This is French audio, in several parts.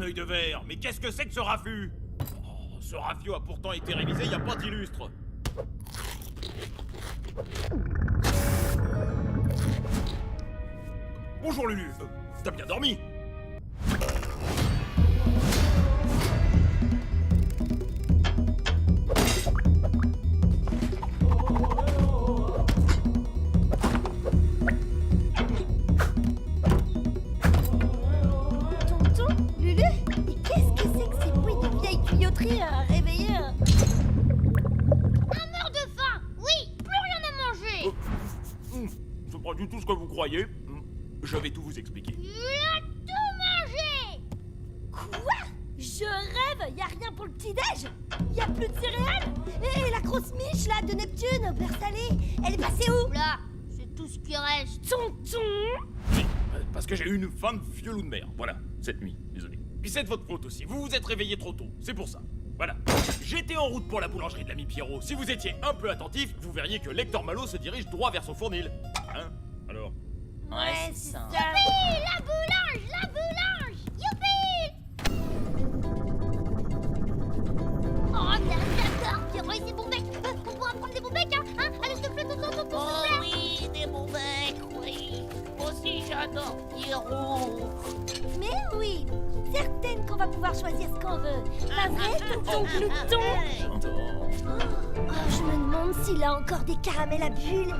œil de verre. Mais qu'est-ce que c'est que ce raffut? Oh, ce rafio a pourtant été révisé il n'y a pas d'illustre. Bonjour Lulu. T'as bien dormi? C'est pas du tout ce que vous croyez. Je vais tout vous expliquer. Tu as tout mangé! Quoi? Je rêve? Y a rien pour le petit-déj? Y a plus de céréales? Et la grosse miche là de Neptune, au beurre salé, elle est passée où? Là, c'est tout ce qui reste. Tonton? Oui, parce que j'ai eu une fin de fiolou de mer. Voilà, cette nuit, désolé. Puis c'est de votre faute aussi, vous vous êtes réveillé trop tôt, c'est pour ça. Voilà. J'étais en route pour la boulangerie de l'ami Pierrot. Si vous étiez un peu attentif, vous verriez que l'Hector Malo se dirige droit vers son fournil. Hein? Alors? Ouais, c'est ça. Youpi! La boulange! La boulange! Youpi! Oh, j'adore! Pierrot et ses bons becs! On pourra prendre des bons becs, hein? Allez, s'il te plaît, tonton, Oh oui, des bons becs, oui. Moi aussi, j'adore Pierrot. Mais oui, certaine qu'on va pouvoir choisir ce qu'on veut. Pas vrai, tonton glouton? Oh, je me demande s'il a encore des caramels à bulles.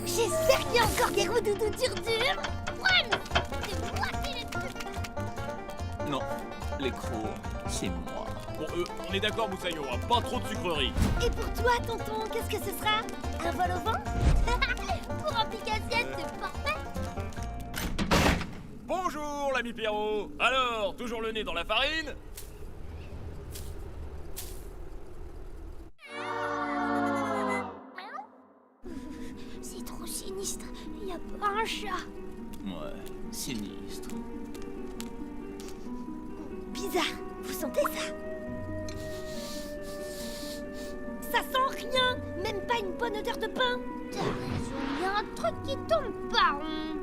J'espère qu'il y a encore des roues durs. Non, les crocs, c'est moi. Bon, on est d'accord, Moussaillon, hein, pas trop de sucreries. Et pour toi, tonton, qu'est-ce que ce sera? Un vol au vent? Pour un pique-assiette, c'est parfait! Bonjour, l'ami Pierrot. Alors, toujours le nez dans la farine? C'est trop sinistre, il y a pas un chat. Ouais, sinistre. Bizarre, vous sentez ça? Ça sent rien, même pas une bonne odeur de pain. T'as raison, il y a un truc qui tombe pas rond.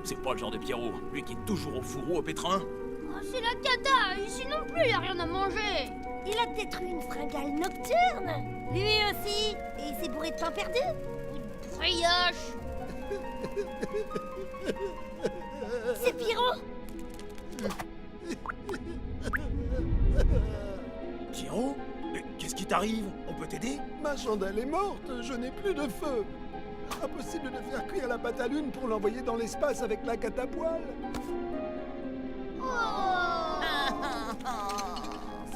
C'est pas le genre de Pierrot, lui qui est toujours au fourreau au pétrin. Oh, c'est la cata, ici non plus, il y a rien à manger. Il a peut-être eu une fringale nocturne. Lui aussi. Et il s'est bourré de pain perdu. Brioche. C'est Pierrot. Pierrot? Mais qu'est-ce qui t'arrive? On peut t'aider? Ma chandelle est morte, je n'ai plus de feu. Impossible de faire cuire la pâte à lune pour l'envoyer dans l'espace avec la catapoile.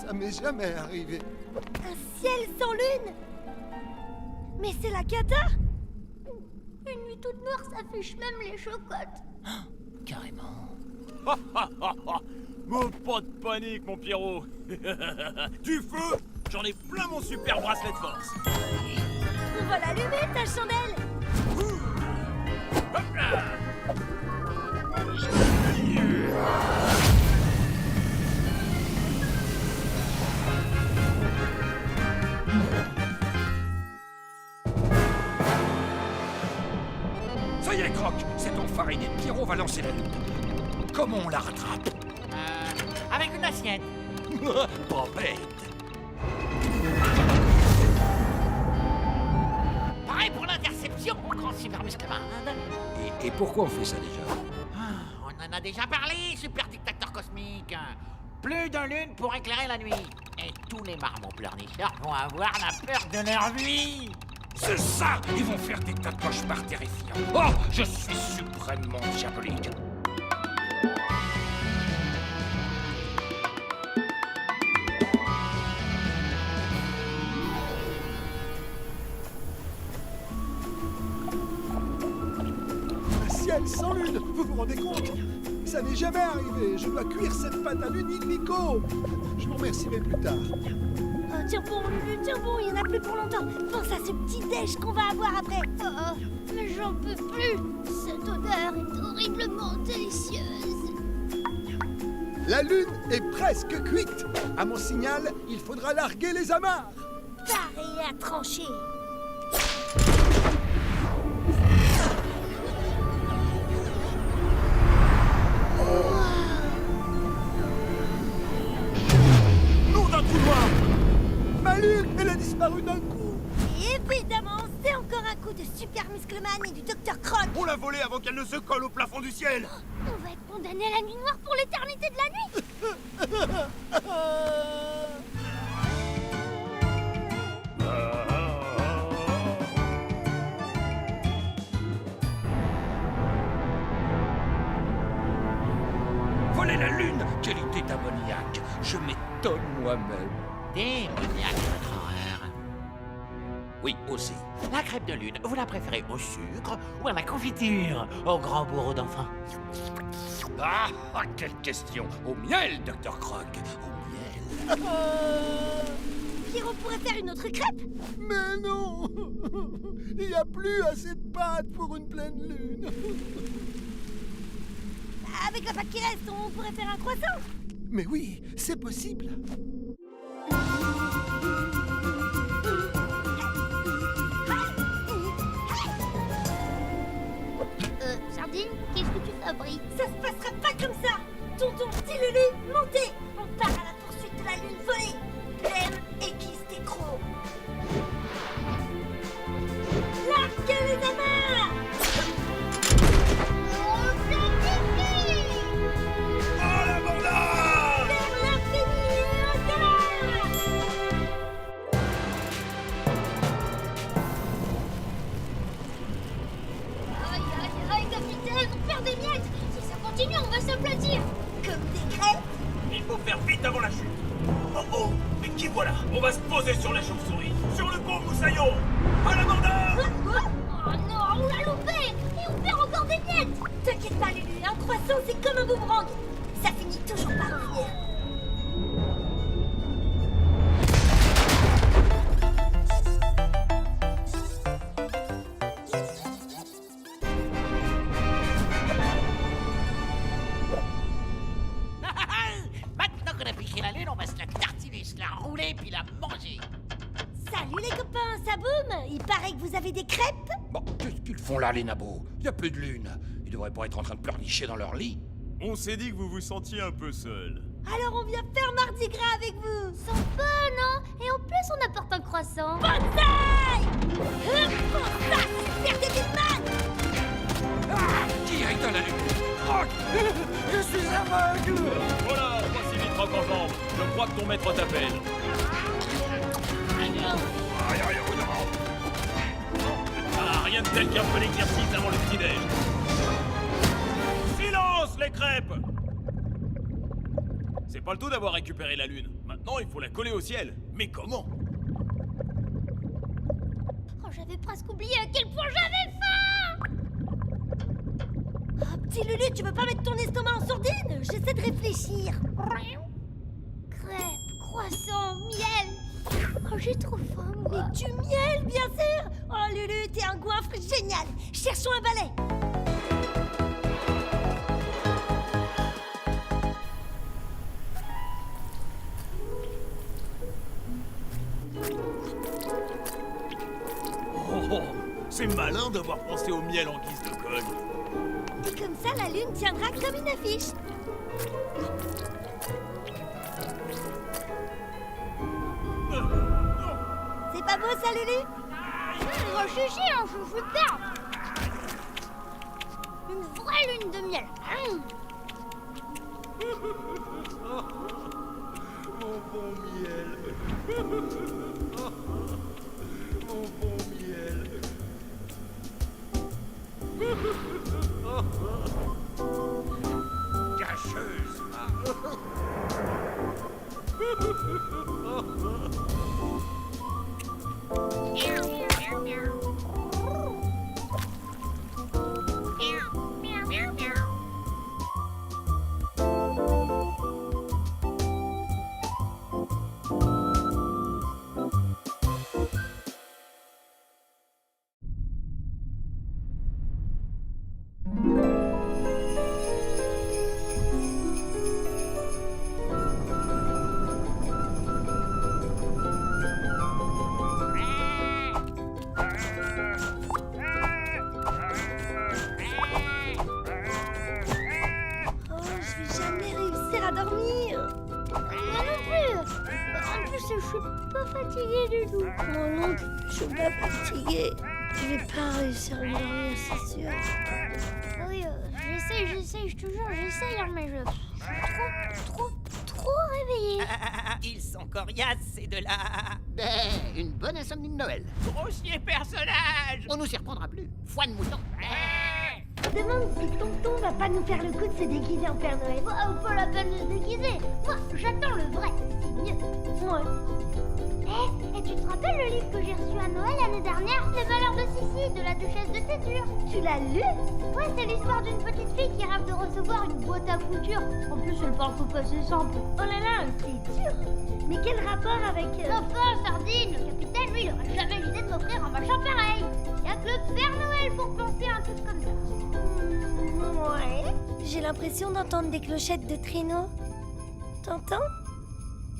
Ça m'est jamais arrivé. Un ciel sans lune. Mais c'est la cata. Une nuit toute noire, ça fiche même les chocottes. Carrément. Mais pas de panique, mon Pierrot. Du feu? J'en ai plein mon super bracelet de force. On va l'allumer, ta chandelle. Hop là! Ça y est, Croc, cette enfarinée de Pierrot va lancer la lune. Comment on la rattrape? Avec une assiette. Pas bête. Pareil pour l'interception, mon grand super musclemade. Et pourquoi on fait ça déjà? On en a déjà parlé, super dictateur cosmique. Plus de lune pour éclairer la nuit. Et tous les marmots pleurnicheurs vont avoir la peur de leur vie. C'est ça! Ils vont faire des tas de cauchemars terrifiants. Oh, je suis suprêmement diabolique. ciel sans lune. Vous vous rendez compte? Ça n'est jamais arrivé. Je dois cuire cette pâte à lune illico. Je vous remercierai plus tard. Oh, tiens bon, Lulu, tiens bon, il n'y en a plus pour longtemps. Pense à ce petit déj qu'on va avoir après. Oh, mais j'en peux plus. Cette odeur est horriblement délicieuse. La lune est presque cuite. À mon signal, il faudra larguer les amarres. Pareil à trancher. Nom d'un trou noir! Ma lune, elle a disparu d'un coup. Et évidemment, c'est encore un coup de Super Muscleman et du Dr. Croc. On l'a volée avant qu'elle ne se colle au plafond du ciel! On va être condamné à la nuit noire pour l'éternité de la nuit. Voler la lune! Quelle idée d'ammoniaque! Je m'étonne moi-même. Démoniaque, votre horreur. Oui, aussi. La crêpe de lune, vous la préférez au sucre ou à la confiture, au grand bourreau d'enfant? Ah, quelle question! Au miel, Dr. Croc! Au miel! Pierrot pourrait faire une autre crêpe. Mais non. Il n'y a plus assez de pâte pour une pleine lune. Avec la pâte qui reste, on pourrait faire un croissant. Mais oui, c'est possible. Sardine, qu'est-ce que tu fabriques? Ça se passera pas comme ça. Tonton, petit Lulu, montez. On part à la poursuite de la lune volée. Clem, aiguise tes crocs. Larguez les amarres. Oh, c'est difficile. Oh la bordade! Vers l'infini et au-delà. Aïe, aïe, aïe, capitaine, on perd des miettes. Si ça continue, on va s'aplatir. Comme des crêpes. Il faut faire vite avant la chute. Oh oh, mais qui voilà? On va se poser sur la chauve-souris, sur le pont Moussaillon. À l'abandon! Oh non, on l'a loupé. Et on perd encore des miettes. T'inquiète pas, Lulu, un croissant, c'est comme un boomerang. Ça finit toujours par revenir. Maintenant qu'on a piqué la lune, on va se la tartiner, se la rouler, puis la manger. Salut les copains, ça boum. Il paraît que vous avez des crêpes. Bon, qu'est-ce qu'ils font là, les nabos? Il n'y a plus de lune. Ils devraient pas être en train de pleurnicher dans leur lit. On s'est dit que vous vous sentiez un peu seul. Alors on vient faire Mardi Gras avec vous. Sans fun, hein? Et en plus, on apporte un croissant. Bonsaï. Pour ça, super débilement. Ah! Qui a éteint la lune? Croc! Je suis aveugle! Voilà, pas si vite, rock en jambe. Je crois que ton maître t'appelle. Aïe, aïe, oh non! Ah, rien de tel qu'un peu l'exercice avant le petit-déj. Silence, les crêpes! C'est pas le tout d'avoir récupéré la lune. Maintenant, il faut la coller au ciel. Mais comment? Oh, j'avais presque oublié à quel point j'avais faim. Oh, petit Lulu, tu veux pas mettre ton estomac en sourdine? J'essaie de réfléchir. Crêpes, croissants, miel. Oh, j'ai trop faim, moi. Du miel, bien sûr. Oh Lulu, t'es un goinfre génial. Cherchons un balai. Oh, c'est malin d'avoir pensé au miel en guise de cogne. Et comme ça, la lune tiendra comme une affiche. C'est pas beau ça, Lulu? Moi, je suis un chou super. Une vraie lune de miel. Mon bon miel. Mon bon miel. Cacheuse! Miaou, miaou. dormir. Moi non plus. En plus, je suis pas fatiguée du tout. Moi non plus, je suis pas fatiguée. Je vais pas réussir à dormir, c'est sûr. Oui, j'essaye, je te jure, j'essaye, hein, mais je suis trop réveillée. Ils sont coriaces, ces deux-là. Une bonne insomnie de Noël. Grossier personnage. On nous y reprendra plus. Foie de mouton. Je me demande si Tonton va pas nous faire le coup de se déguiser en Père Noël. Pas la peine de se déguiser. Moi, j'attends le vrai, c'est mieux. Moi. Et tu te rappelles le livre que j'ai reçu à Noël l'année dernière? Les malheurs de Sissi, de la duchesse de Sédur. Tu l'as lu? Ouais, c'est l'histoire d'une petite fille qui rêve de recevoir une boîte à couture. En plus, elle parle tout passé simple. Oh là là, c'est dur. Mais quel rapport avec... Enfin, Sardine, le capitaine, lui, il aurait jamais l'idée de m'offrir un machin pareil. Y'a que le Père Noël pour penser à un truc comme ça. Ouais. J'ai l'impression d'entendre des clochettes de traîneau. T'entends?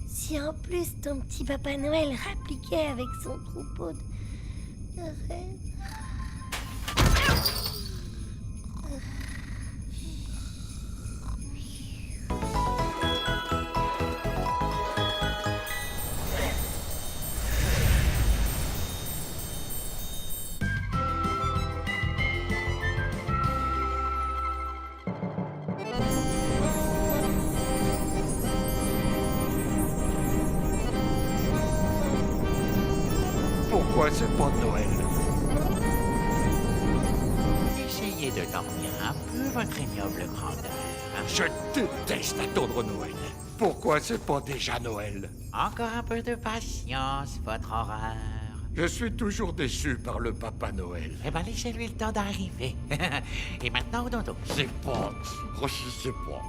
Si en plus ton petit Papa Noël rappliquait avec son troupeau de rennes. Pourquoi c'est pas Noël? Essayez de dormir un peu, votre ignoble grandeur. Je déteste attendre Noël. Pourquoi c'est pas déjà Noël? Encore un peu de patience, votre horreur. Je suis toujours déçu par le Papa Noël. Eh ben, laissez-lui le temps d'arriver. Et maintenant, au dodo. C'est pas... Oh, je sais pas.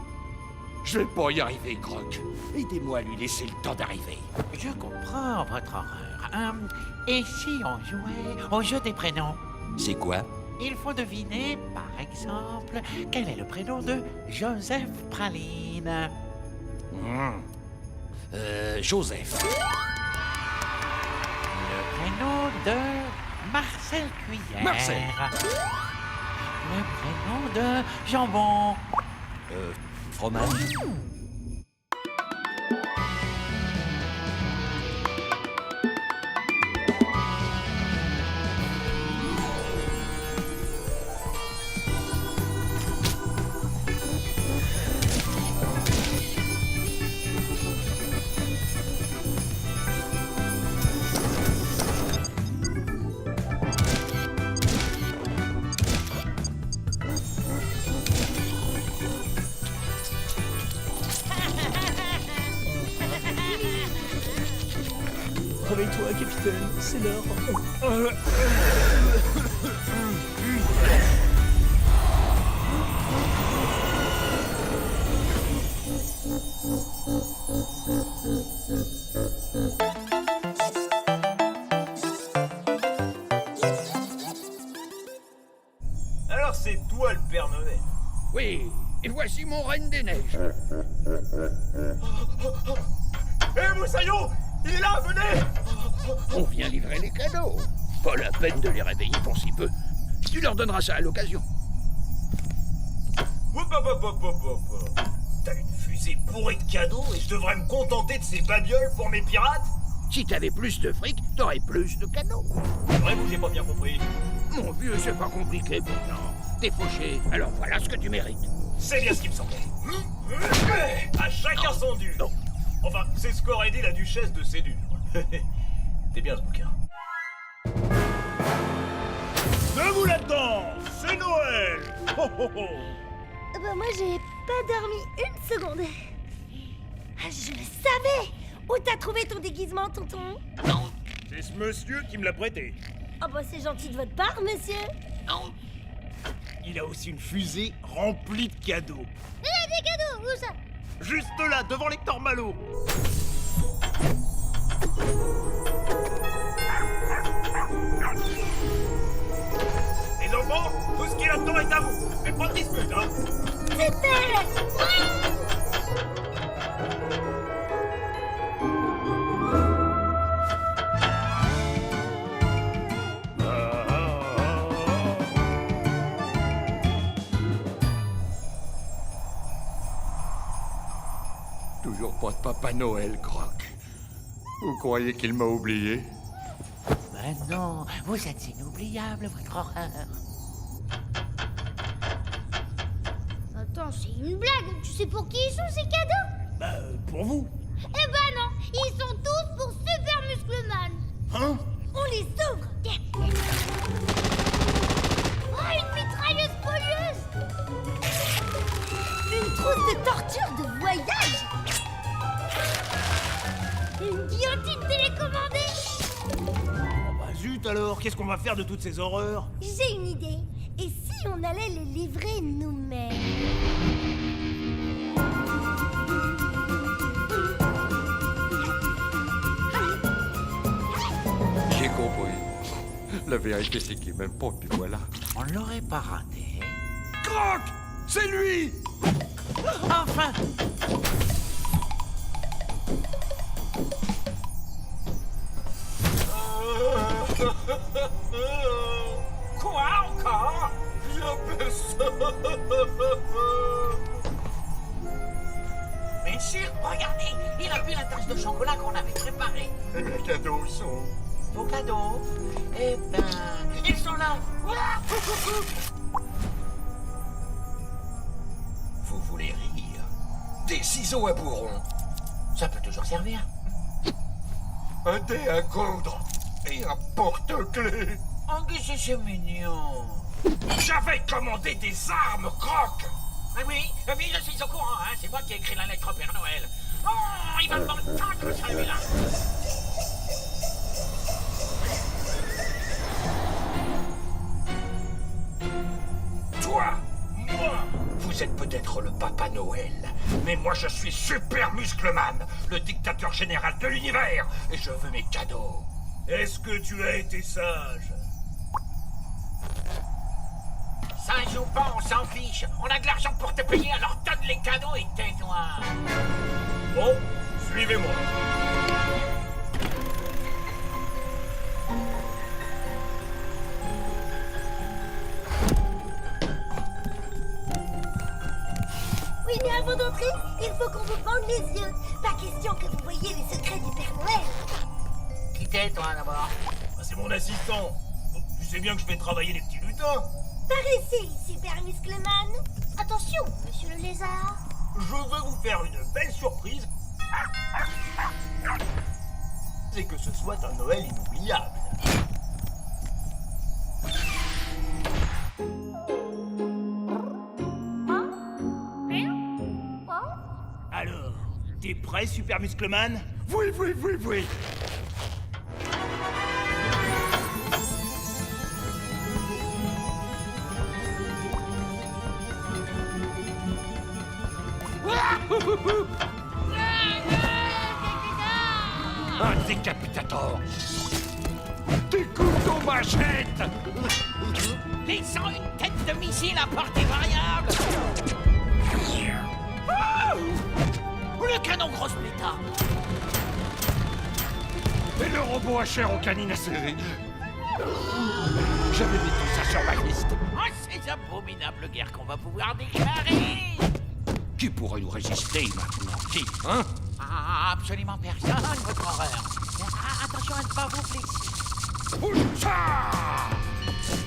Je vais pas y arriver, Croc. Aidez-moi à lui laisser le temps d'arriver. Je comprends votre horreur. Et si on jouait au jeu des prénoms? C'est quoi? Il faut deviner, par exemple, quel est le prénom de Joseph Praline. Joseph. Le prénom de Marcel Cuillère. Marcel. Le prénom de Jambon. Fromage. Réveille-toi, capitaine, c'est l'heure. Alors c'est toi le Père Noël. Oui, et voici mon Reine des Neiges. Hé Moussaillon, il est là, venez. On vient livrer les cadeaux. Pas la peine de les réveiller pour si peu. Tu leur donneras ça à l'occasion. Hop, hop, hop, hop, hop, hop. T'as une fusée bourrée de cadeaux et je devrais me contenter de ces babioles pour mes pirates? Si t'avais plus de fric, t'aurais plus de cadeaux. C'est vrai que j'ai pas bien compris. Mon vieux, c'est pas compliqué pourtant. T'es fauché, alors voilà ce que tu mérites. C'est bien ce qui me semblait. À chacun son dû. Enfin, c'est ce qu'aurait dit la duchesse de Sédur. T'es bien ce bouquin. Debout là-dedans, c'est Noël. Ho, ho, ho. Bah moi j'ai pas dormi une seconde. Ah, je le savais. Où t'as trouvé ton déguisement, tonton? C'est ce monsieur qui me l'a prêté. Oh bah c'est gentil de votre part, monsieur. Il a aussi une fusée remplie de cadeaux. Il a des cadeaux, où ça? Juste là, devant l'Hector Malo. Les enfants, tout ce qui est là-dedans est à vous. Mais pas de dispute, hein. toujours pas de Papa Noël, Croc. Vous croyez qu'il m'a oublié? Ben non, vous êtes inoubliable, votre horreur. Attends, c'est une blague. Tu sais pour qui ils sont ces cadeaux? Bah, pour vous. Eh ben non, ils sont tous pour Super Muscleman. Hein? On les ouvre. Oh, une mitrailleuse polieuse. Une trousse de torture de voyage. Une guillotine télécommandée. Oh bah zut alors, qu'est-ce qu'on va faire de toutes ces horreurs? J'ai une idée. Et si on allait les livrer nous-mêmes? J'ai compris. La vérité, c'est qu'il m'aime pas, puis voilà. On ne l'aurait pas raté. Croc! C'est lui! Enfin! Quoi encore? Mais Sir, regardez, il a bu la tasse de chocolat qu'on avait préparée. Les cadeaux sont... Vos cadeaux? Eh ben, ils sont là. Vous voulez rire? Des ciseaux à bourron, Ça peut toujours servir. un dé à coudre et un porte-clés. Oh, qu'est-ce que c'est mignon. J'avais commandé des armes, Croc! Ah oui, je suis au courant, hein. C'est moi qui ai écrit la lettre au Père Noël. Oh, il va me m'entendre, celui-là. Toi, moi, vous êtes peut-être le Papa Noël, mais moi je suis Super Muscleman, le dictateur général de l'univers, et je veux mes cadeaux. Est-ce que tu as été sage? Sage ou pas, on s'en fiche. On a de l'argent pour te payer, alors donne les cadeaux et tais-toi. Bon, suivez-moi. Oui, mais avant d'entrer, il faut qu'on vous bande les yeux. Pas question que vous voyiez les secrets du Père Noël. Qui t'es, toi, d'abord? Ah, c'est mon assistant. Tu sais bien que je fais travailler les petits lutins. Par ici, Super Muscleman. Attention, monsieur le lézard. Je veux vous faire une belle surprise. Et que ce soit un Noël inoubliable. Alors, t'es prêt, Super Muscleman? Oui, oui, oui, oui. Un décapitator. Des couteaux machettes. Laissant une tête de missile à portée variable. Le canon grosse péta. Et le robot à chair aux canines acérées. J'avais mis tout ça sur ma liste. Oh, ces abominables guerres qu'on va pouvoir déclarer. Qui pourrait nous résister maintenant? Qui, hein? Ah, absolument personne, votre horreur. Attention à ne pas vous blesser. Oucha!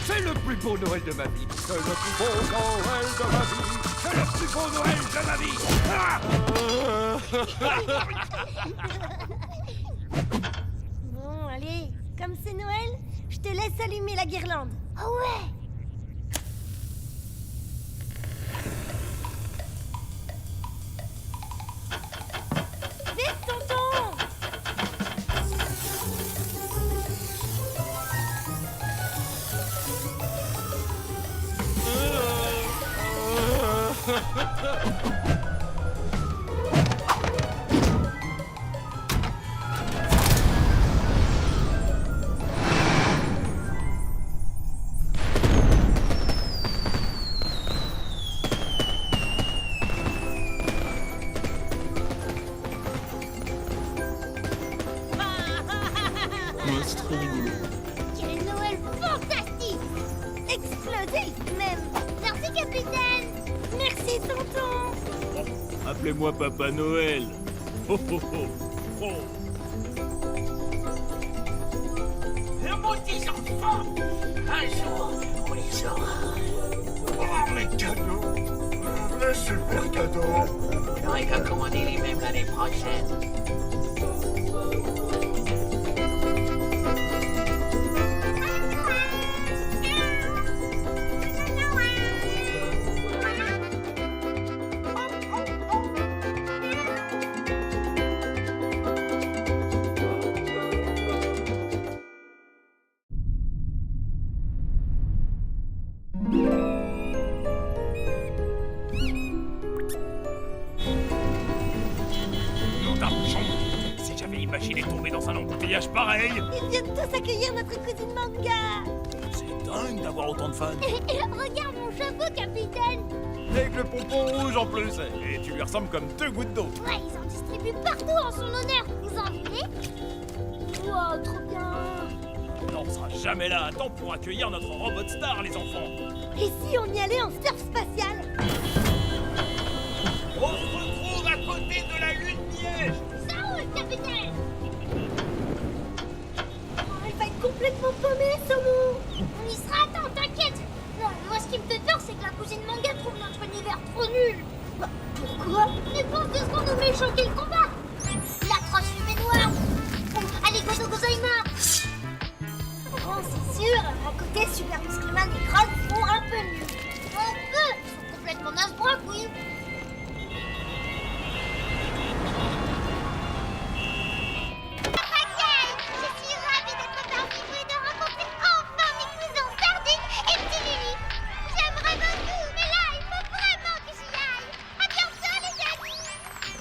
C'est le plus beau Noël de ma vie. C'est le plus beau Noël de ma vie. C'est le plus beau Noël de ma vie. Bon, allez, comme c'est Noël, je te laisse allumer la guirlande. Ah ouais. Vite, tonton! Ouais, c'est très rigolo. Quel Noël fantastique. Explosif même! Merci, capitaine. Merci, tonton! Appelez-moi Papa Noël. oh, oh, oh. Oh. Les maudits enfants! Un jour, on les aura. Oh, mes cadeaux! Les super cadeaux! J'aurais qu'à commander les mêmes l'année prochaine. Nom d'argent. Si j'avais imaginé tomber dans un embouteillage pareil. Ils viennent tous accueillir notre cousine Manga. C'est dingue d'avoir autant de fans. Regarde mon chapeau, capitaine. Avec le pompon rouge en plus. Et tu lui ressembles comme 2 gouttes d'eau. Ouais, ils en distribuent partout en son honneur. Vous en voulez? Wow, trop bien. On ne sera jamais là à temps pour accueillir notre robot star, les enfants. Et si on y allait en surf spatial? On se retrouve à côté de la lune Liège. Ça roule, capitaine. Oh, elle va être complètement paumée, Somo. On y sera à temps, t'inquiète. Non, moi, ce qui me fait peur, c'est que la cousine Manga trouve notre univers trop nul. Bah, pourquoi? Mais pense 2 secondes au méchant qu'il combat. L'atroce fumée noire. Ou allez, gozo gozaima. Bon, c'est sûr, à côté, Super Muscleman et Kroll sont un peu nuls. Un peu. Ils sont complètement nasbrocs, oui. Je suis ravie d'être parmi vous et de rencontrer enfin mes cousins Sardine et Petit Lili. J'aimerais beaucoup, mais là, il faut vraiment que j'y aille. À bientôt, les amis.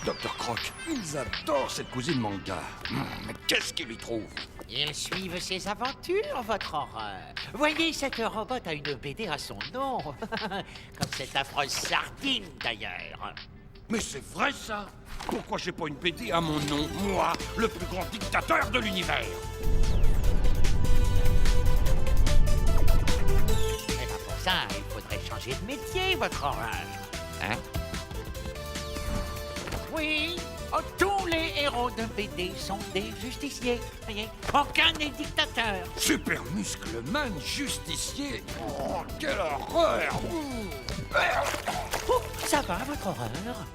Docteur Croc, ils adorent cette cousine manga. Mais qu'est-ce qu'ils lui trouvent? Ils suivent ses aventures, votre horreur. Voyez, cette robot a une BD à son nom. Comme cette affreuse sardine, d'ailleurs. Mais c'est vrai ça? Pourquoi j'ai pas une BD à mon nom, moi, le plus grand dictateur de l'univers? Et ben pour ça, il faudrait changer de métier, votre horreur. Hein? Oui, tous les héros de BD sont des justiciers. Voyez, aucun n'est dictateur. Super Muscleman, justicier. Oh, quelle horreur! Oh, ça va, votre horreur?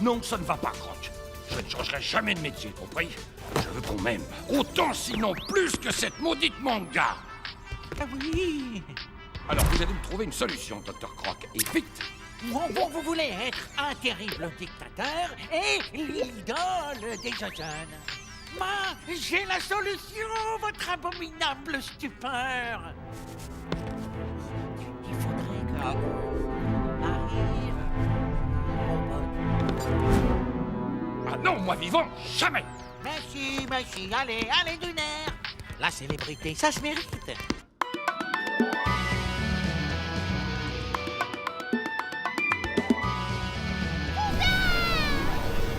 Non, ça ne va pas, Croc. Je ne changerai jamais de métier, compris? Je veux qu'on m'aime. Autant, sinon plus que cette maudite manga. Ah oui. Alors, vous allez me trouver une solution, Docteur Croc. Et vite! Vous voulez être un terrible dictateur et l'idole des jeunes. Moi, j'ai la solution, votre abominable stupeur. Il faudrait que arrive Ah non, moi vivant, jamais! Merci, allez, Lunaire. La célébrité, ça se mérite.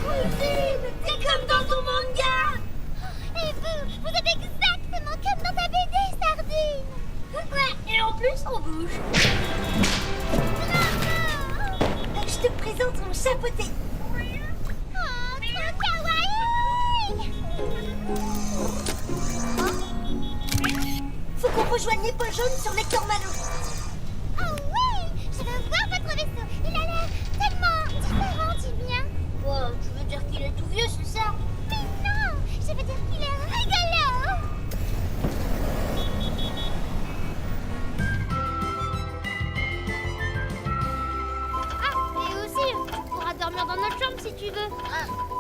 Cousine, c'est comme dans ton manga. Et vous êtes exactement comme dans ta BD, Sardine. Ouais, et en plus, on bouge. Je te présente mon chapeauté. Oh, trop kawaii. Faut qu'on rejoigne l'épaule jaune sur Nectar Malo. Oh oui, je veux voir votre vaisseau. Il a l'air tellement différent, dis bien. Wow, tu veux dire qu'il est tout vieux, c'est ça? Mais non, je veux dire qu'il est rigolo. Ah, et aussi, tu pourras dormir dans notre chambre si tu veux.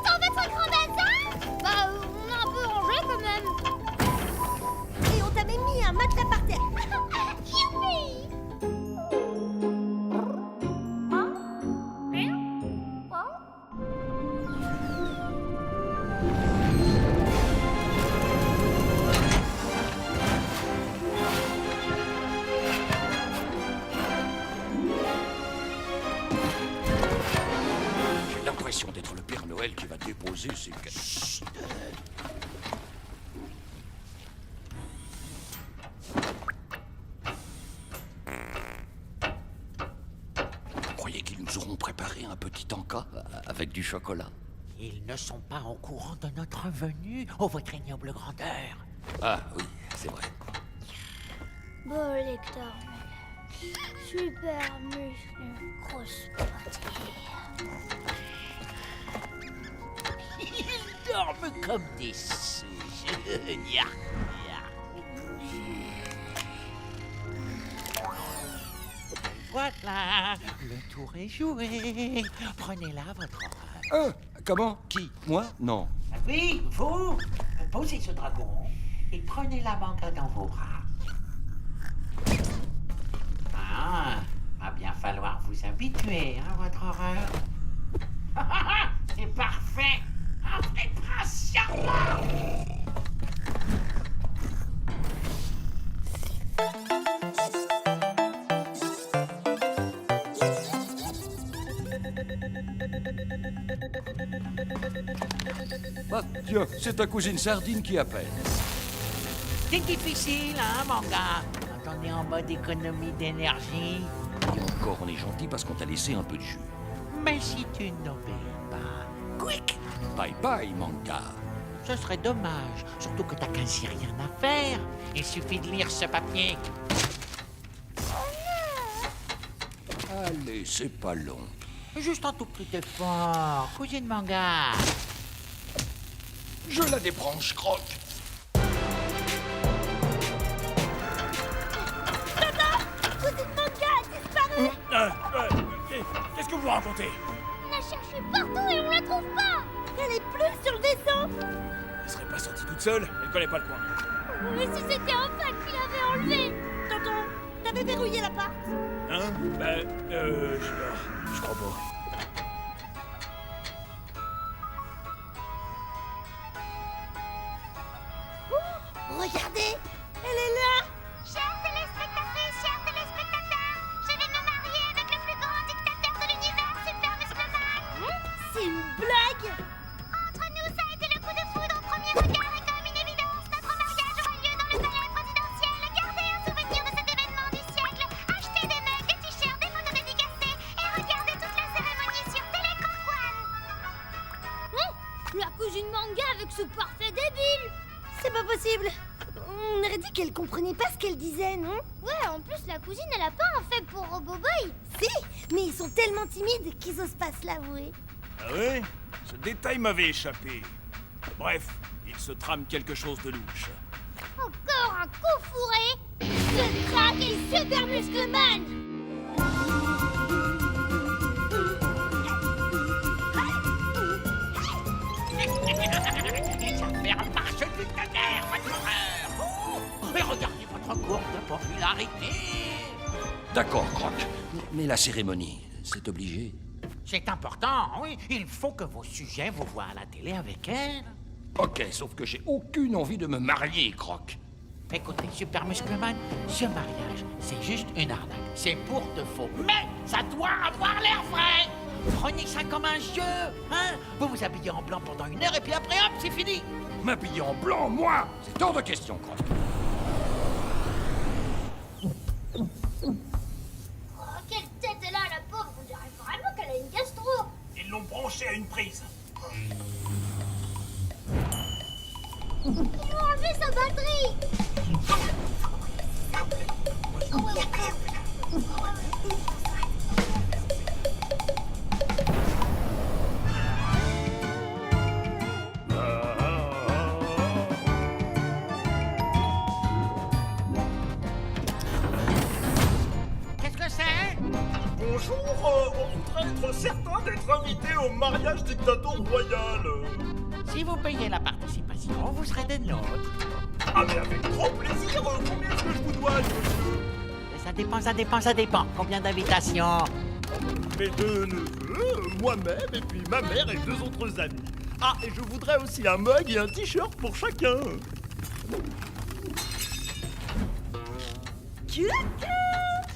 Dans votre grand bazar? Bah, on a un peu rangé quand même. Et on t'a même mis un matelas par terre. Youpi! J'ai l'impression d'être le Père Noël qui va déposer ses... Chut. Vous croyez qu'ils nous auront préparé un petit encas avec du chocolat? Ils ne sont pas au courant de notre venue, ô votre ignoble grandeur. Ah oui, c'est vrai. Beau lecteur, super muscle, grosse poitrine. Ils dorment comme des sous. Ya, ya. Voilà, le tour est joué. Prenez-la, votre honneur. Comment? Qui? Moi? Non. Oui, vous, posez ce dragon et prenez la manga dans vos bras. Ah, va bien falloir vous habituer, hein, votre horreur. C'est parfait. Un vrai prince charmant. Ah, tiens, c'est ta cousine Sardine qui appelle. C'est difficile, hein, manga, quand on est en mode économie d'énergie. Et encore, on est gentil parce qu'on t'a laissé un peu de jus. Mais si tu n'obéis pas, quick, Bye bye, manga. ce serait dommage. Surtout que t'as quasi rien à faire. Il suffit de lire ce papier. Allez, c'est pas long. Juste un tout petit effort. Cousine manga. Je la débranche, Croc. Cousine Manga a disparu. Qu'est-ce que vous racontez? On a cherché partout et on la trouve pas. Elle est plus sur le dessin. Elle serait pas sortie toute seule? Elle connaît pas le coin. Mais si c'était un fac qui l'avait enlevée. Tonton, t'avais verrouillé l'appart. Hein? Je crois pas. Regardez, elle est là. Chers téléspectatrices, chers téléspectateurs, je vais me marier avec le plus grand dictateur de l'univers, Super Muscleman. C'est une blague. Entre nous, ça a été le coup de foudre au premier regard et comme une évidence, notre mariage aura lieu dans le palais présidentiel. Gardez un souvenir de cet événement du siècle. Achetez des mugs, des t-shirts, des photos dédicacées et regardez toute la cérémonie sur Télécran One. La cousine Manga avec ce parfait débile. C'est pas possible. On aurait dit qu'elle comprenait pas ce qu'elle disait, non? Ouais, en plus, la cousine, elle a pas un faible pour Roboboy. Si, mais ils sont tellement timides qu'ils osent pas se l'avouer. Ah ouais? Ce détail m'avait échappé. Bref, il se trame quelque chose de louche. Encore un coup fourré. Ce crack est Super Muscleman. Faire marche du tonnerre, votre horreur. Oh, et regardez votre courbe de popularité. D'accord, Croc. Mais la cérémonie, c'est obligé. C'est important, oui. Il faut que vos sujets vous voient à la télé avec elle. Ok, sauf que j'ai aucune envie de me marier, Croc. Écoutez, Super Muscleman, ce mariage, c'est juste une arnaque. C'est pour de faux. Mais ça doit avoir l'air vrai. Prenez ça comme un jeu, hein. Vous vous habillez en blanc pendant 1 heure et puis après, hop, c'est fini. M'habiller en blanc, moi? C'est hors de question, Croc. Oh, quelle tête elle a, la pauvre. On dirait vraiment qu'elle a une gastro. Ils l'ont branché à une prise. Ils ont enlevé sa batterie. Qu'est-ce que c'est? Bonjour, on voudrait être certain d'être invité au mariage dictateur royal. Si vous payez la participation, vous serez des nôtres. Ah mais avec grand plaisir, combien est-ce que je vous dois, monsieur? Ça dépend. Combien d'invitations? Mes 2 neveux, moi-même, et puis ma mère et 2 autres amis. Ah, et je voudrais aussi un mug et un t-shirt pour chacun.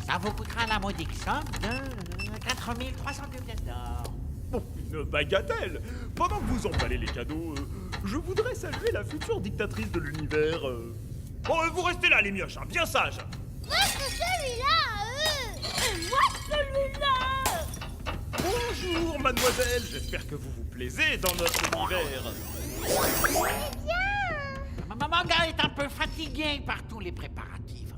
Ça vous coûtera la modique somme de 4302 pièces d'or. Bon, une bagatelle. Pendant que vous emballez les cadeaux, je voudrais saluer la future dictatrice de l'univers. Bon, vous restez là, les mioches, hein, bien sages. Moi, c'est celui-là, eux. Et moi, celui-là. Bonjour, mademoiselle. J'espère que vous vous plaisez dans notre univers. Manga est un peu fatigué par tous les préparatifs.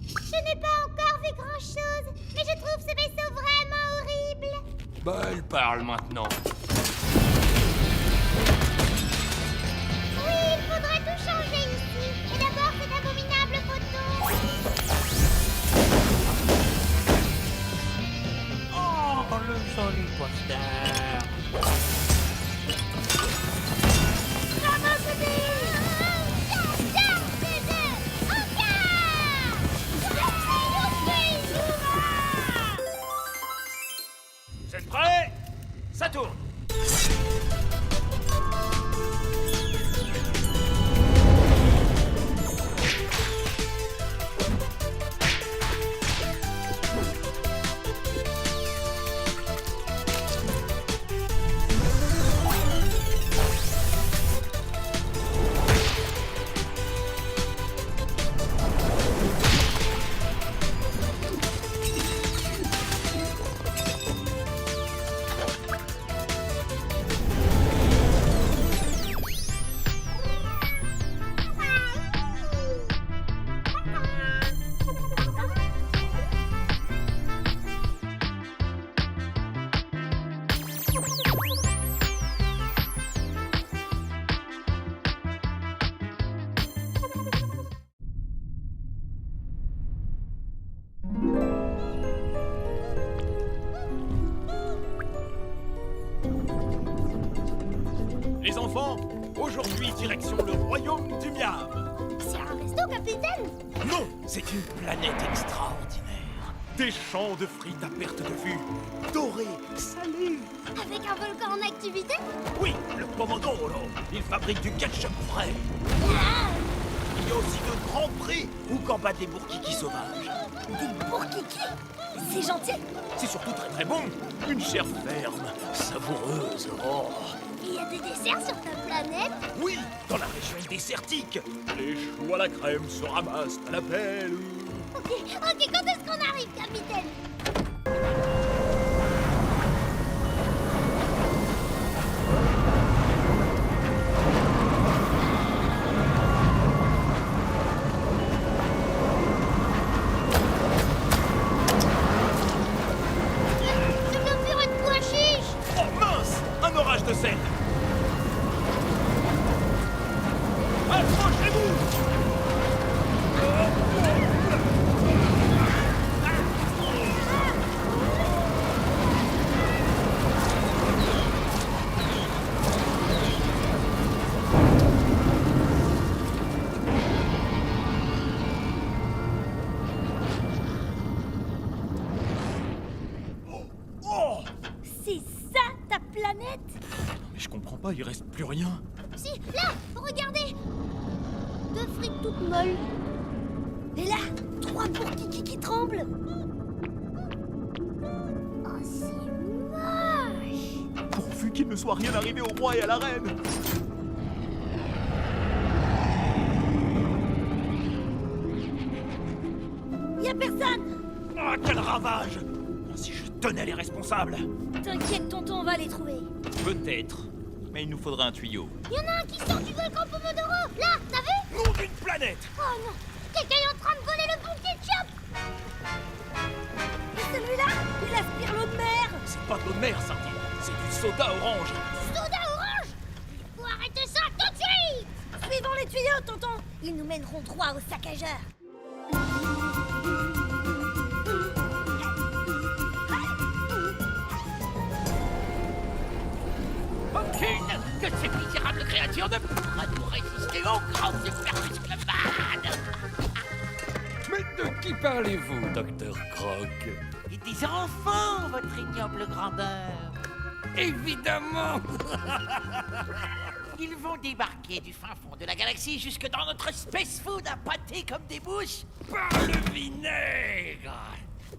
Je n'ai pas encore vu grand-chose, mais je trouve ce vaisseau vraiment horrible. Bah, elle parle maintenant. Oui, il faudrait tout changer ici. Et d'abord, cette abominable photo. Oh, le joli poster. Vous êtes prêts? Ça tourne. Les enfants, aujourd'hui direction le royaume du Miam. C'est un resto, capitaine? Non, c'est une planète extraordinaire. Des champs de frites à perte de vue, dorés, salés. Avec un volcan en activité? Oui, le Pomodoro, il fabrique du ketchup frais. Il y a aussi de grands prés où campent des bourkikis sauvages. Des bourkikis? C'est gentil. C'est surtout très très bon. Une chair ferme, savoureuse. Oh. Il y a des desserts sur ta planète? Oui, dans la région désertique. Les choux à la crème se ramassent à la pelle. Ok, quand est-ce qu'on arrive, capitaine? C'est de la purée de pois chiche! Oh mince, un orage de sel. Accrochez-vous. Oh, C'est ça ta planète? mais je comprends pas, il reste plus rien. Si, là, regardez! Deux frites toutes molles. Et là, 3 bourkikis qui tremblent. Oh, c'est moche! Pourvu qu'il ne soit rien arrivé au roi et à la reine. Y a personne. Ah, quel ravage. Si je tenais les responsables. T'inquiète, tonton, on va les trouver. Peut-être, mais il nous faudra un tuyau. Il y en a un qui sort du volcan Pomodoro! Là, t'as vu? Nom d'une planète. Oh non! Quelqu'un est en train de voler le bon ketchup! Et celui-là, il aspire l'eau de mer. C'est pas de l'eau de mer, Sardine. C'est du soda orange. Soda orange! Il faut arrêter ça tout de suite! Suivons les tuyaux, tonton. Ils nous mèneront droit au saccageur. Aucune de ces misérables créatures ne pourra nous résister au grand super muscleman. Mais de qui parlez-vous, Docteur Croc? Et des enfants, votre ignoble grandeur. Évidemment. Ils vont débarquer du fin fond de la galaxie jusque dans notre space food à pâté comme des mouches. Par le vinaigre.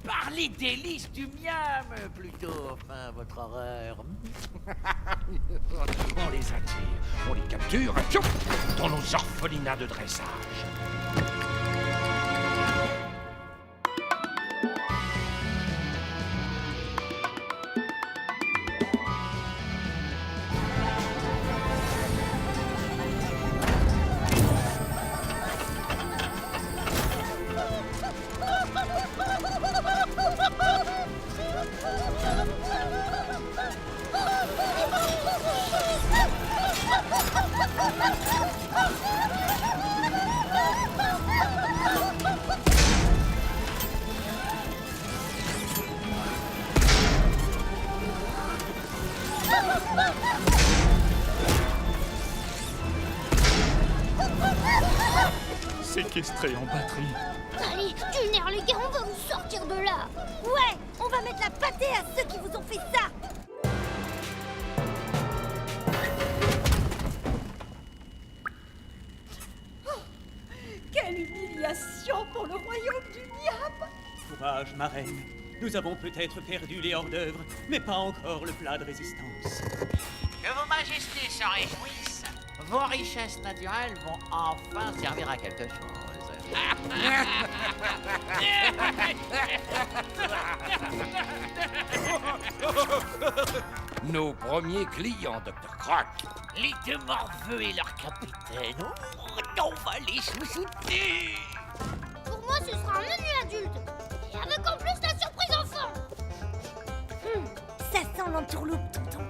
Par les délices du miam, plutôt. Enfin, votre horreur. On les attire, on les capture, tchoum, dans nos orphelinats de dressage. Séquestré en batterie. Allez, du nerf les gars, on va vous sortir de là. Ouais, on va mettre la pâtée à ceux qui vous ont fait ça. Quelle humiliation pour le royaume du Niam! Courage, ma reine. Nous avons peut-être perdu les hors-d'œuvre, mais pas encore le plat de résistance. Que vos majestés s'en réjouissent. Vos richesses naturelles vont enfin servir à quelque chose. Nos premiers clients, Dr. Croc. Les deux morveux et leur capitaine. On va les chouchouter. Pour moi, ce sera un menu adulte. Et avec en plus la surprise enfant. Ça sent l'entourloupe, tonton.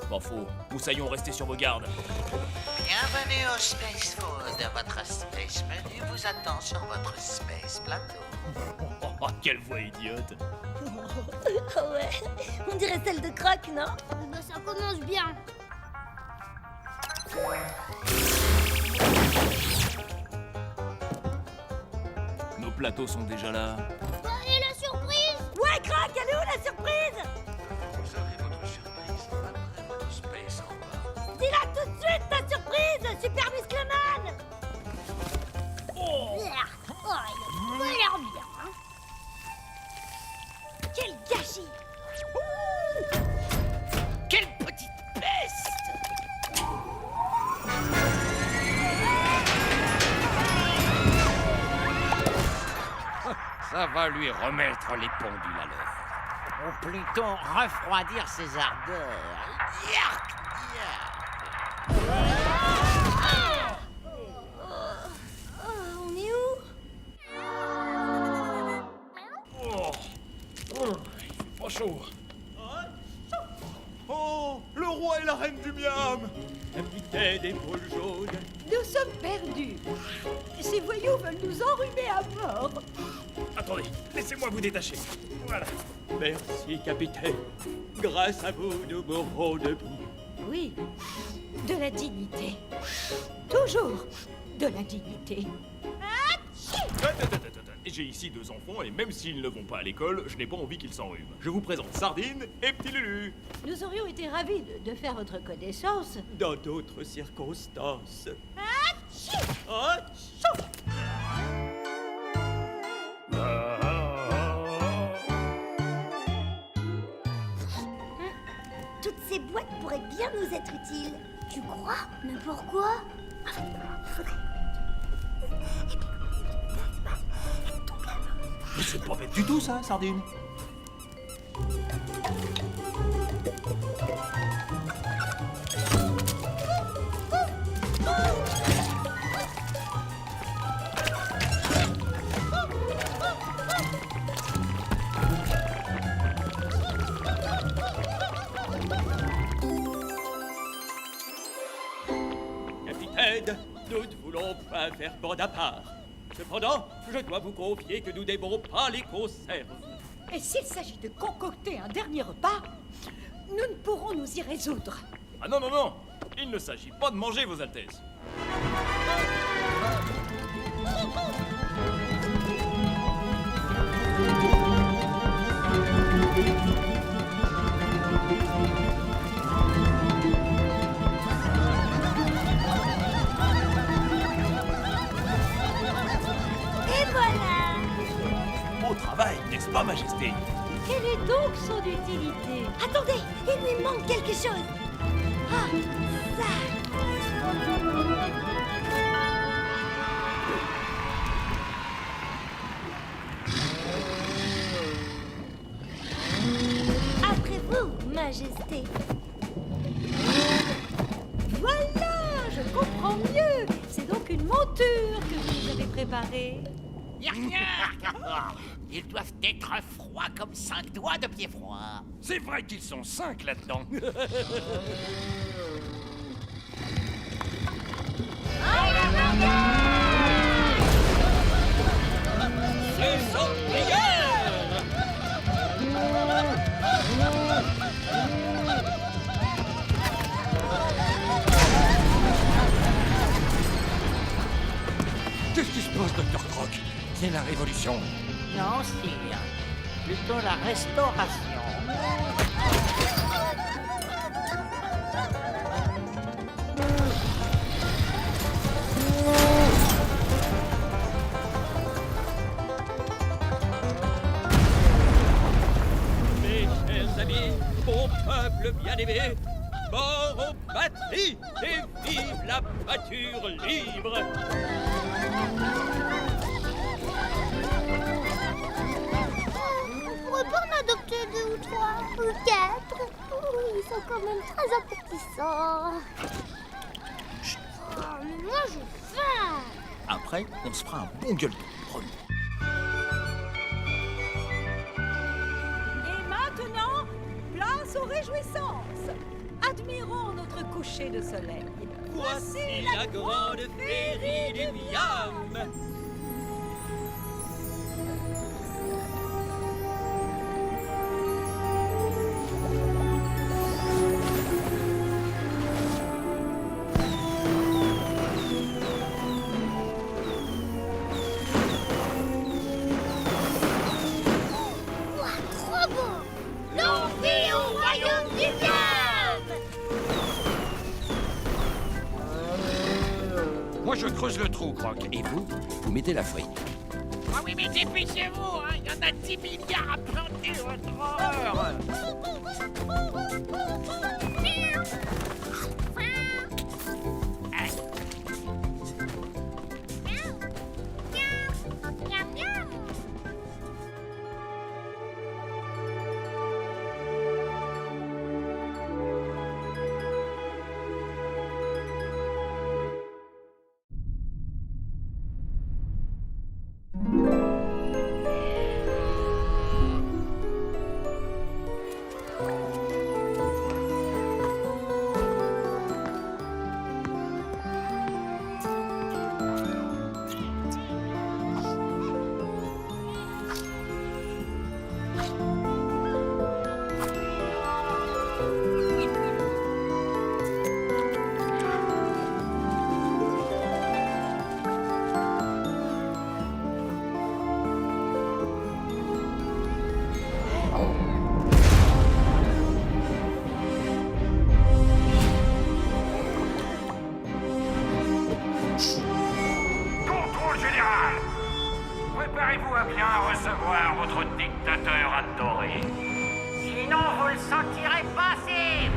Pas faux. Moussaillon, restez sur vos gardes. Bienvenue au Space Food. Votre Space Menu vous attend sur votre Space Plateau. Oh, quelle voix idiote. Oh ouais, on dirait celle de Croc, non? Bah, ça commence bien. Nos plateaux sont déjà là. Et la surprise? Ouais, Croc, elle est où la surprise? Vous aurez votre surprise après votre space en bas. Dis-la tout de suite, ta surprise, Super Muscleman! Oh, il a pas l'air bien. Hein. Quel gâchis! Quelle petite peste! Ça va lui remettre les pendules à l'heure. Ou plutôt refroidir ses ardeurs. Yark, yark. On est où? Il fait pas chaud. Oh, le roi et la reine du Miam. Capitaine épaule jaune. Nous sommes perdus. Ces voyous veulent nous enrhumer à mort. Attendez, laissez-moi vous détacher. Voilà. Merci, capitaine. Grâce à vous, nous mourrons debout. Oui, de la dignité. Toujours de la dignité. J'ai ici 2 enfants et même s'ils ne vont pas à l'école, je n'ai pas envie qu'ils s'enrhument. Je vous présente Sardine et Petit Lulu. Nous aurions été ravis de faire votre connaissance. Dans d'autres circonstances. Toutes ces boîtes pourraient bien nous être utiles. Tu crois? Mais pourquoi? Mais c'est pas bête du tout ça, Sardine. Capitaine, nous ne voulons pas faire bande à part. Cependant, je dois vous confier que nous n'aimons pas les conserves. Et s'il s'agit de concocter un dernier repas, nous ne pourrons nous y résoudre. Ah non, non, non. Il ne s'agit pas de manger, vos altesses. Et voilà! Beau travail, n'est-ce pas, Majesté? Quelle est donc son utilité? Attendez, il lui manque quelque chose. Ah, ça! Après vous, Majesté. Voilà, je comprends mieux. C'est donc une monture que vous nous avez préparée. Yark, yark. Ils doivent être froids comme 5 doigts de pied froid. C'est vrai qu'ils sont 5 là-dedans. chose, Docteur Croc. C'est la révolution. Non, sire. Plutôt la restauration. Mes chers amis, mon peuple bien-aimé, mort aux patries et vive la pâture libre! On pourrait pas en adopter 2 ou 3 ou 4. Ils sont quand même très appétissants. Oh, moi, j'ai faim. Après, on se fera un bon gueuleton, promis. Et maintenant, place aux réjouissances. Admirons notre coucher de soleil. Voici la grande féerie du Miam! Ouah, trop beau. L'envie au royaume du Miam. Moi, je creuse le trou, Croc. Et vous, vous mettez la frite. Ah oui, mais dépêchez-vous, hein. Il y en a 10 milliards à planter, votre horreur. Miam, miam. Contrôle général. Préparez-vous à bien recevoir votre dictateur adoré. Sinon, vous le sentirez passer.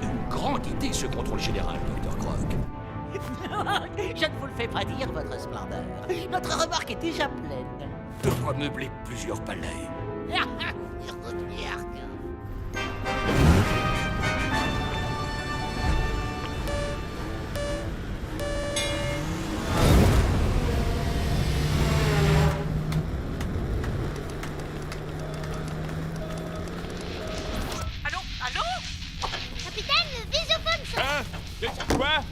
Une grande idée, ce contrôle général, Docteur Croc. Je ne vous le fais pas dire, votre splendeur. Notre remorque est déjà pleine. De quoi meubler plusieurs palais. Allô? Allô? Capitaine, le visiophone sonne. Hein? Quoi?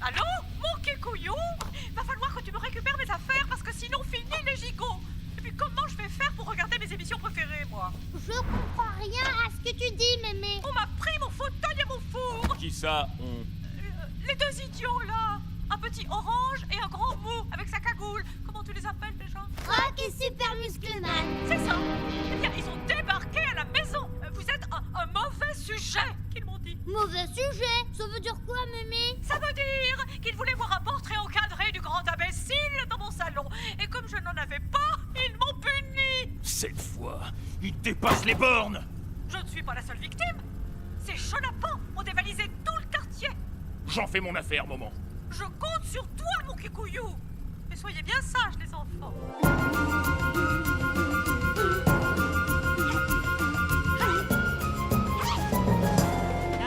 Allô? Mon kikouillou? Va falloir que tu me récupères mes affaires parce que sinon fini les gigots. Et puis comment je vais faire pour regarder mes émissions préférées, moi? Je comprends rien à ce que tu dis, mémé. On m'a pris mon fauteuil et mon four. Qui ça, on... Les 2 idiots, là. Un petit orange et un grand mou avec sa cagoule. Comment tu les appelles déjà? Croc et Super Muscleman. C'est ça. Eh bien, ils ont débarqué à la maison. Vous êtes un mauvais sujet, qu'ils m'ont dit. Mauvais sujet. Ça veut dire quoi, mémé? Ça veut dire qu'ils voulaient voir un portrait encadré du grand imbécile dans mon salon. Et comme je n'en avais pas, ils m'ont puni. Cette fois, il dépasse les bornes! Je ne suis pas la seule victime. Ces chenapans ont dévalisé tout le quartier. J'en fais mon affaire, maman. Je compte sur toi, mon kikouillou. Mais soyez bien sages, les enfants.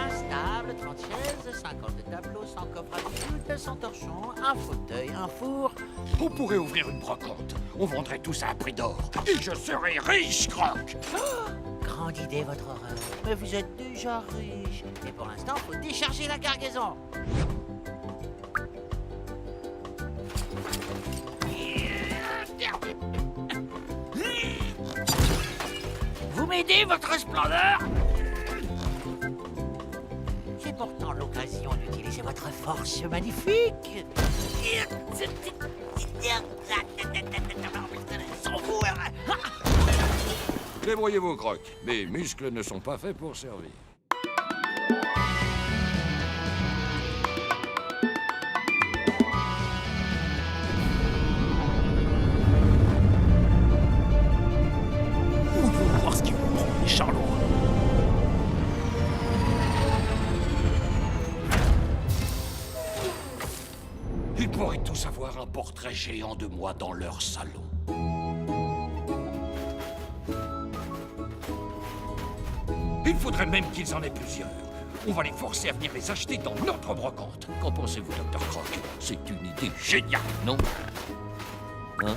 Instable, 30 chaises, 50 tableaux, 100 coffres à bijoux, 200 torchons, un fauteuil, un four. On pourrait ouvrir une brocante. On vendrait tout ça à prix d'or. Et je serais riche, Croc. Grande idée, votre horreur. Mais vous êtes déjà riche. Et pour l'instant, faut décharger la cargaison. Vous m'aidez, votre splendeur? C'est pour votre force magnifique. Sans vous, Débrouillez vos crocs. Mes muscles ne sont pas faits pour servir. On veut voir ce qu'ils vont prendre, les charlots. Ils pourraient tous avoir un portrait géant de moi dans leur salon. Il faudrait même qu'ils en aient plusieurs. On va les forcer à venir les acheter dans notre brocante. Qu'en pensez-vous, Dr. Croc? C'est une idée géniale, non? Hein?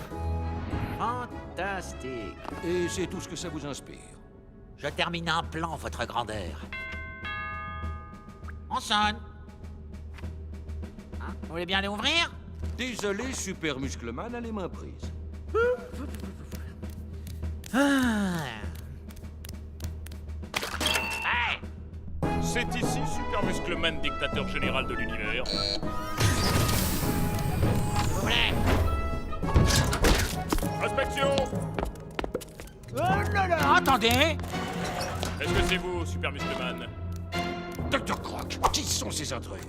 Fantastique. Et c'est tout ce que ça vous inspire? Je termine un plan, votre grandeur. On sonne. Hein, vous voulez bien aller ouvrir? Désolé, Super Muscleman a les mains prises. Hey! C'est ici Super Muscleman, dictateur général de l'univers. S'il vous plaît. Inspection! Oh là là, attendez. Est-ce que c'est vous, Super Muscleman? Dr. Croc, qui sont ces intrus?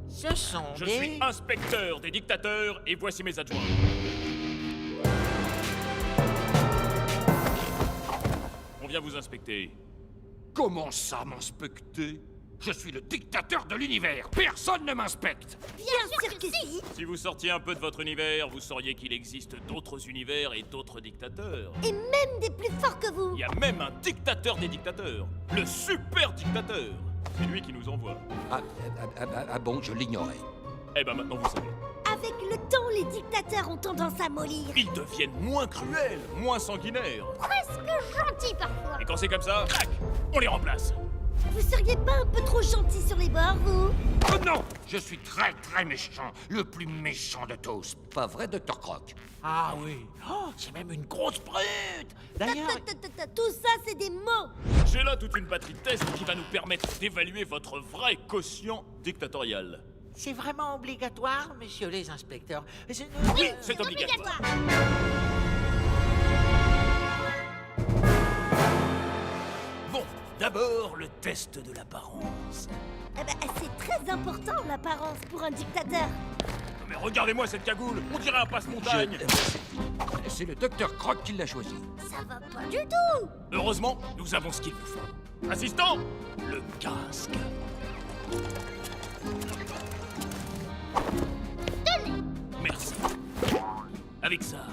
Ce sont Je des... suis inspecteur des dictateurs et voici mes adjoints. On vient vous inspecter. Comment ça, m'inspecter? Je suis le dictateur de l'univers. Personne ne m'inspecte. Bien sûr que si. Si vous sortiez un peu de votre univers, vous sauriez qu'il existe d'autres univers et d'autres dictateurs. Et même des plus forts que vous. Il y a même un dictateur des dictateurs, le super dictateur. C'est lui qui nous envoie. Ah bon, je l'ignorais. Eh ben maintenant vous savez. Avec le temps, les dictateurs ont tendance à mollir. Ils deviennent moins cruels, moins sanguinaires. Presque gentil parfois. Et quand c'est comme ça, tac, on les remplace. Vous seriez pas un peu trop gentil sur les bords, vous? Oh non! Je suis très très méchant. Le plus méchant de tous. Pas vrai, Dr. Croc? Ah oui. Oh, c'est même une grosse brute. D'ailleurs... Tout ça, c'est des mots. J'ai là toute une batterie de tests qui va nous permettre d'évaluer votre vrai quotient dictatorial. C'est vraiment obligatoire, messieurs les inspecteurs. Oui, c'est obligatoire. Bon, d'abord le test de l'apparence. Eh ben, c'est très important, l'apparence, pour un dictateur. Mais regardez-moi cette cagoule, on dirait un passe-montagne. C'est le Dr. Croc qui l'a choisi. Ça va pas du tout. Heureusement, nous avons ce qu'il vous faut. Assistant, le casque. Tenez. Merci. Avec ça,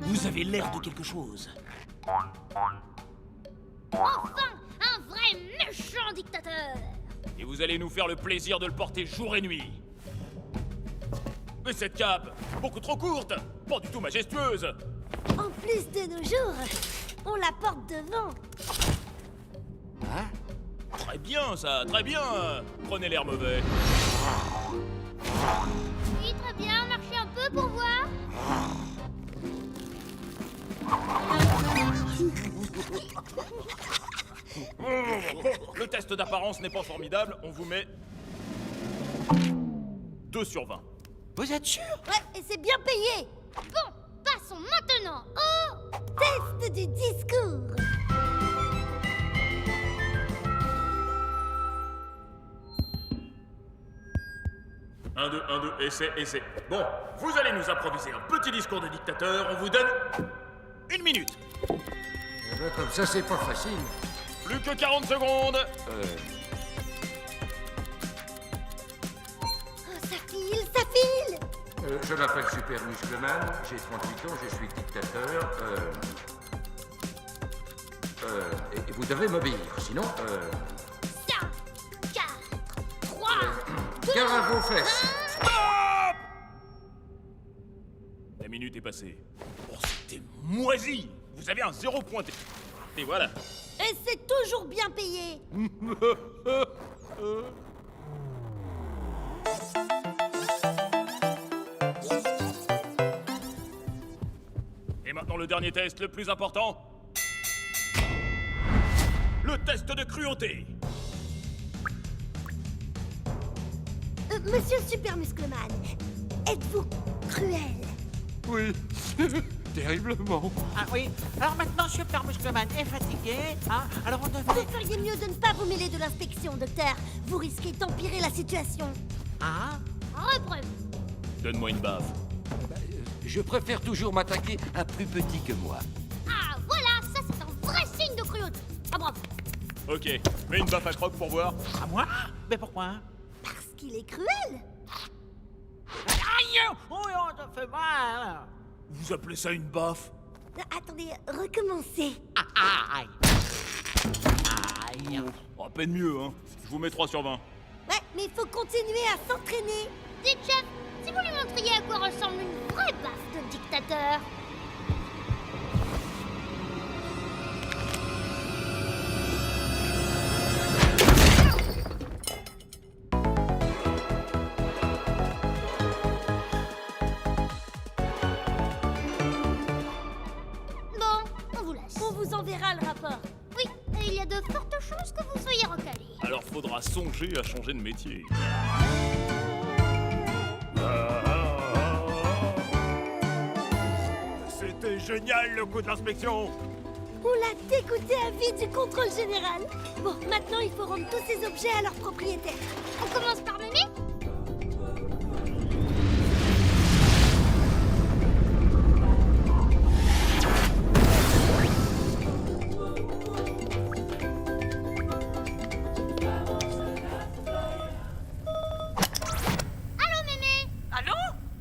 vous avez l'air de quelque chose. Enfin, un vrai méchant dictateur. Et vous allez nous faire le plaisir de le porter jour et nuit. Mais cette cape, beaucoup trop courte, pas du tout majestueuse. En plus de nos jours, on la porte devant. Hein? Très bien ça, très bien. Prenez l'air mauvais. Oui, très bien, marchez un peu pour voir. Le test d'apparence n'est pas formidable, on vous met 2 sur 20. Vous êtes sûr? Ouais, et c'est bien payé. Bon, passons maintenant au Test du discours. Un, deux, essai. Bon, vous allez nous improviser un petit discours de dictateur, on vous donne 1 minute. Eh ben, comme ça, c'est pas facile. Plus que 40 secondes. Oh, ça file, ça file. Je m'appelle Super Muscleman, j'ai 38 ans, je suis dictateur. Et vous devez m'obéir, sinon... 5, 4, 3, Gare à vos fesses. Stop! La minute est passée. Oh, c'était moisi. Vous avez un 0 pointé. Et voilà. Et c'est toujours bien payé. Et maintenant le dernier test, le plus important. Le test de cruauté. Monsieur Super Muscleman, êtes-vous cruel? Oui, terriblement. Ah oui. Alors maintenant, Super Muscleman est fatigué. Hein. Alors on devrait... Vous feriez mieux de ne pas vous mêler de l'inspection, docteur. Vous risquez d'empirer la situation. Ah. Repreuve. Donne-moi une baffe. Je préfère toujours m'attaquer à plus petit que moi. Ah, voilà, ça c'est un vrai signe de cruauté. Ah, bravo. Ok, mets une baffe à Croc pour voir. À moi? Mais pourquoi? Parce qu'il est cruel. Aïe! Oh, ça fait mal! Vous appelez ça une baffe? Attendez, recommencez. Ah, aïe! Aïe! À peine mieux, hein. Je vous mets 3 sur 20. Ouais, mais il faut continuer à s'entraîner. Dites, chef, si vous lui montriez à quoi ressemble une vraie baffe de dictateur. Bon, on vous laisse. On vous enverra le rapport. Oui, et il y a de fortes chances que vous soyez recalé. Alors faudra songer à changer de métier. C'était génial le coup de l'inspection. On l'a dégoûté à vie du contrôle général. Bon, maintenant il faut rendre tous ces objets à leur propriétaire. On commence par Mémé. Allô, Mémé. Allô?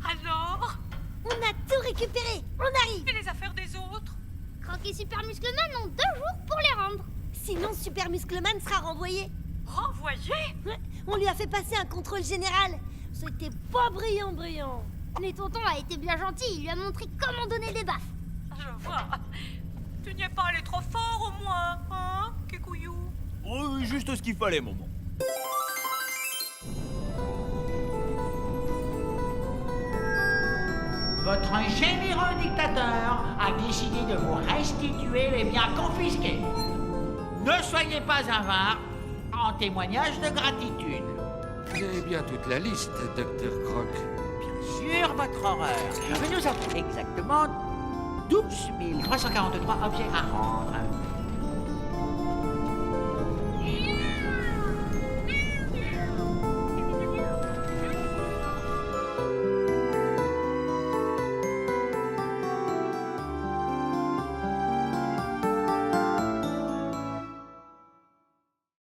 Alors? On a tout récupéré. On arrive. Et les affaires des autres? Croc et Super Muscleman ont 2 jours pour les rendre. Sinon, Super Muscleman sera renvoyé. Renvoyé? Ouais, on lui a fait passer un contrôle général. C'était pas brillant. Mais tonton a été bien gentil, il lui a montré comment donner des baffes. Je vois. Tu n'y es pas allé trop fort au moins, hein, Kikouillou? Oh, juste ce qu'il fallait, maman. Votre généreux dictateur a décidé de vous restituer les biens confisqués. Ne soyez pas avare, en témoignage de gratitude. Vous avez bien toute la liste, Dr. Croc. Bien sûr, votre horreur. Mais nous avons exactement 12 343 objets à rendre.